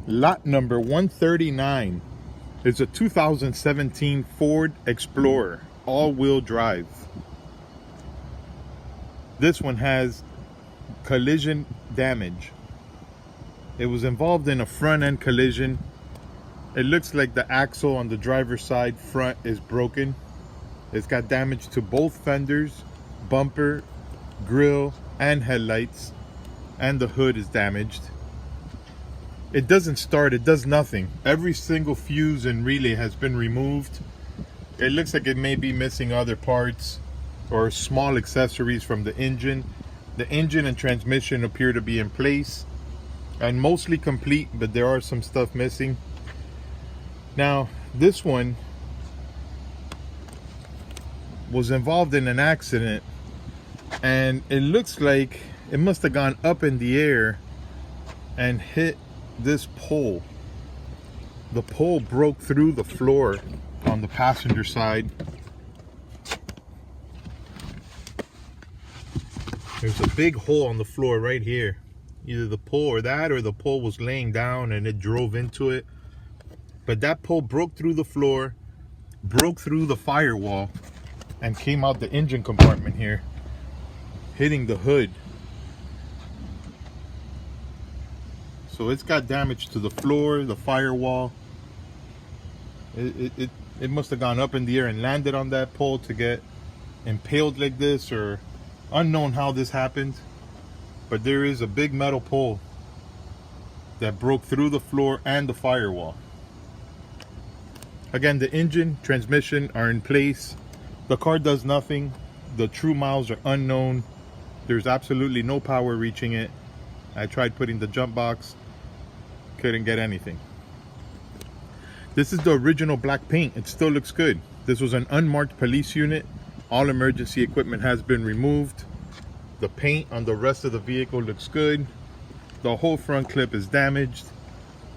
Lot number 139 is a 2017 Ford Explorer all-wheel drive. This one has collision damage. It was involved in a front-end collision. It looks like the axle on the driver's side front is broken. It's got damage to both fenders, bumper, grille, and headlights, and the hood is damaged. It doesn't start, it does nothing. Every single fuse and relay has been removed. It looks like it may be missing other parts or small accessories from the engine. The engine and transmission appear to be in place and mostly complete, but there are some stuff missing. Now, this one was involved in an accident, and it looks like it must have gone up in the air and hit this pole. The pole broke through the floor on the passenger side. There's a big hole on the floor right here. Either the pole or the pole was laying down and it drove into it. But that pole broke through the floor, broke through the firewall, and came out the engine compartment here, hitting the hood. So it's got damage to the floor, the firewall. It must have gone up in the air and landed on that pole to get impaled like this, or unknown how this happened. But there is a big metal pole that broke through the floor and the firewall. Again, the engine, transmission are in place. The car does nothing. The true miles are unknown. There's absolutely no power reaching it. I tried putting the jump box, couldn't get anything. This is the original black paint. It still looks good. This was an unmarked police unit. All emergency equipment has been removed. The paint on the rest of the vehicle looks good. The whole front clip is damaged.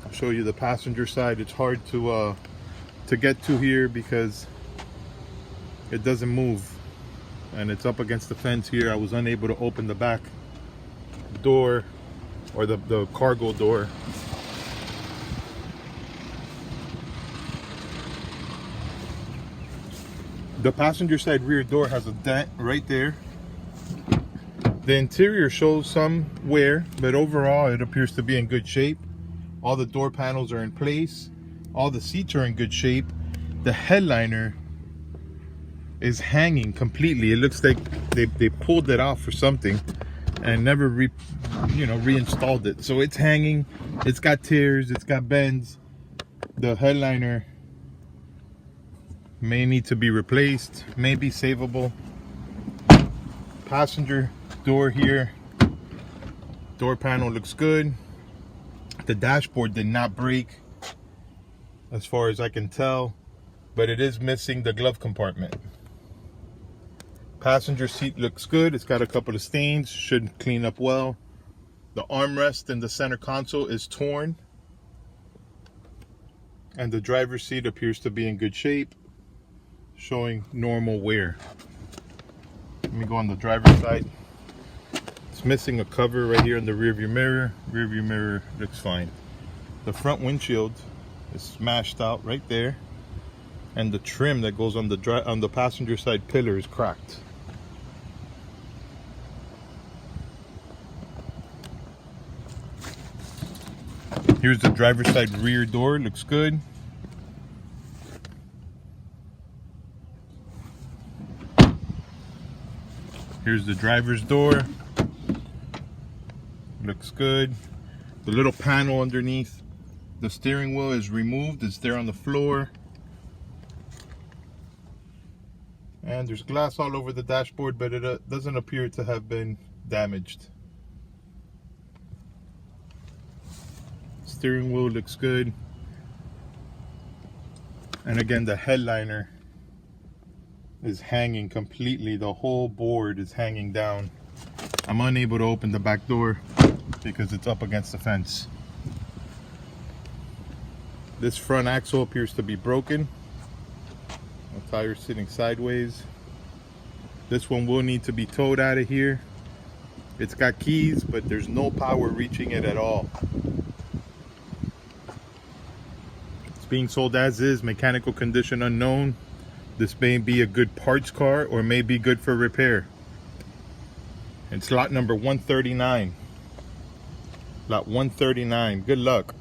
I'll show you the passenger side. It's hard to get to here because it doesn't move, and it's up against the fence here. I was unable to open the back door or the cargo door. The passenger side rear door has a dent right there. The interior shows some wear, but overall it appears to be in good shape. All the door panels are in place. All the seats are in good shape. The headliner is hanging completely. It looks like they pulled it off or something and never reinstalled it. So it's hanging. It's got tears. It's got bends. The headliner may need to be replaced. May be savable. Passenger door here. Door panel looks good. The dashboard did not break, as far as I can tell, but it is missing the glove compartment. Passenger seat looks good. It's got a couple of stains, should clean up well. The armrest in the center console is torn, and the driver's seat appears to be in good shape, showing normal wear. Let me go on the driver's side. It's missing a cover right here in the rear view mirror. Rear view mirror looks fine. The front windshield is smashed out right there, and the trim that goes on the passenger side pillar is cracked. Here's the driver's side rear door. Looks good. Here's the driver's door. Looks good. The little panel underneath the steering wheel is removed. It's there on the floor. And there's glass all over the dashboard, but it doesn't appear to have been damaged. Steering wheel looks good. And again, the headliner is hanging completely. The whole board is hanging down. I'm unable to open the back door because it's up against the fence. This front axle appears to be broken. The tire's sitting sideways. This one will need to be towed out of here. It's got keys, but there's no power reaching it at all. being sold as is, mechanical condition unknown. This may be a good parts car or may be good for repair. It's lot number 139. Lot 139. Good luck.